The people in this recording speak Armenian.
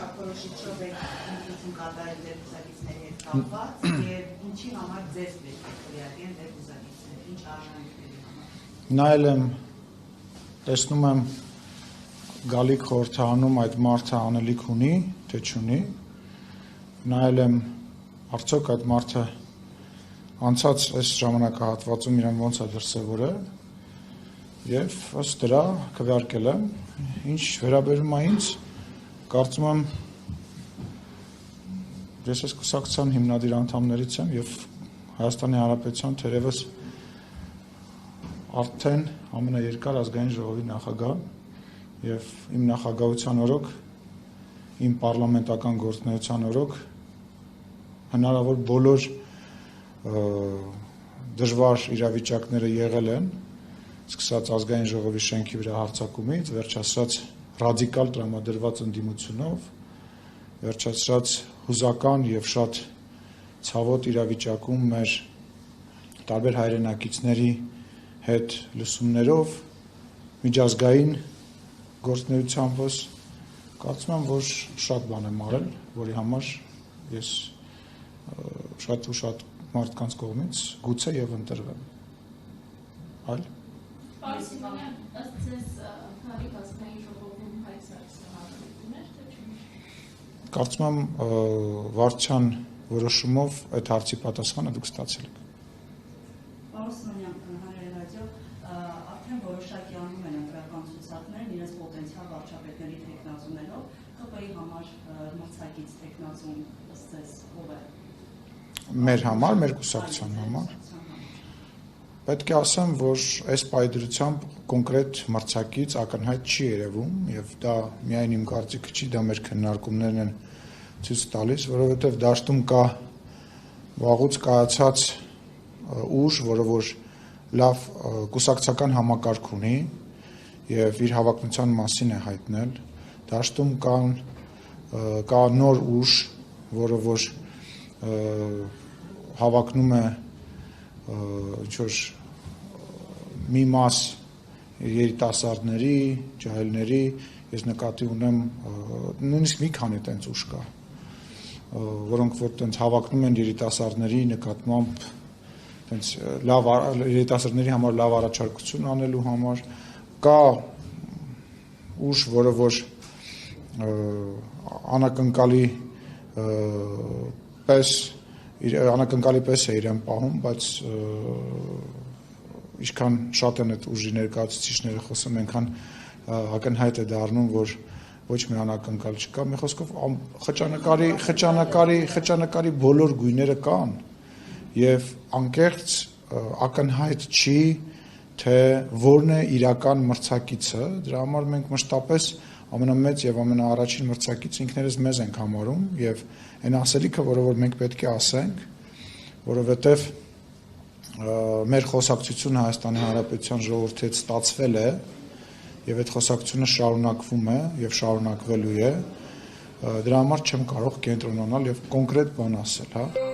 չափորոշիչով եք ընդդիմություն կատարել ձեր բուսակիցների հետ կապված եւ ինչի համար ձեզ պետք է քվեարկեն ձեր բուսակիցները, ինչ արժանիքների համար։ Նայել եմ, տեսնում եմ գալիք խորհրդանում այդ մարդը անելիք ունի, թե չունի, նայել եմ արդյոք այդ մարդը անցած այս ժամանակահատվածում իրան ոնց է դրսևորել եւ ըստ դրա քվեարկել եմ, ինչ վերաբերում է ինձ, կարծում եմ ես այս կուսակցության հիմնադիր անդամներից եմ եւ Հայաստանի Հանրապետության թերևս արդեն ամենաերկար ազգային ժողովի նախագահ եւ իմ նախագահության օրոք, իմ պարլամենտական գործունեության օրոք հնարավոր բոլոր դժվար իրավիճակները եղել են, սկսած ազգային ժողովի շենքի վրա հարձակումից, վերջացրած ռադիկալ տրամադրված ընդդիմությունով, վերջացրած հուզական եւ շատ ցավոտ իրավիճակում մեր տարբեր հայրենակիցների հետ լսումներով, միջազգային գործունեությամբ կարծում եմ, որ շատ բան եմ արել, որի համար ես շատ ու շատ մարդկանց կողմից գուցե եւ ընտրվեմ։ Այլ Պարսիմյան, ըստ ձեզ Գալիք ազգային ժողովում Հայկ Սարգսյանը ուներ, թե չէ։ Կարծում եմ վարչության որոշումով այդ հարցի պատասխանը դուք ստացել եք։ Պարսիմյան, Հանրային ռադիո, արդեն որոշակի անում են ընտրական ցուցակներն իրենց պոտենցիալ վարչապետների թեկնածուներով, ՀՊ-ի համար մրցակից թեկնածուն ըստ ձեզ ով է։ Մեր համար, մեր կուսակցության համար։ Պետք է ասեմ, որ այս պայդրությամբ կոնկրետ մրցակից ակնհայտ չի երևում եւ դա միայն իմ կարծիքը չի, դա մեր քննարկումներն են ցույց տալիս, որովհետեւ դաշտում կա վաղուց կայացած ուժ, որը որ լավ կուսակցական համակարգ ունի եւ իր հավակնության մասին է հայտնել, դաշտում կա նոր ուժ, որը որ հավակնում է ինչ-որ մի մաս երիտասարդների, ջահելների, ես նկատի ունեմ նույնիսկ մի քանի տենց ուժ կա, որոնք որ տենց հավակնում են երիտասարդների նկատմամբ տենց լավ երիտասարդների համար լավ առաջարկություն անելու համար, կա ուժ, որը որ անակնկալի պես է իրեն պահում, բայց ինչքան շատ են այդ ուժի ներկայացուցիչները խոսում, այնքան ակնհայտ է դառնում, որ ոչ մի անակնկալ չկա։ Մի խոսքով խճանկարի բոլոր գույները կան եւ անկեղծ ակնհայտ չի, թե որն է իրական մրցակիցը, դրա համար մենք մշտապես ամենամեծ եւ ամենաառաջին մրցակիցը ինքներս մեզ ենք համարում եւ այն ասելիքը, որը որ մենք պետք է ասենք, որովհետեւ մեր խոսակցությունը Հայաստանի Հանրապետության ժողովրդի հետ ստացվել է եւ այդ խոսակցությունը շարունակվում է եւ շարունակվելու է, դրա համար չեմ կարող կենտրոնանալ եւ կոնկրետ բան ասել, հա։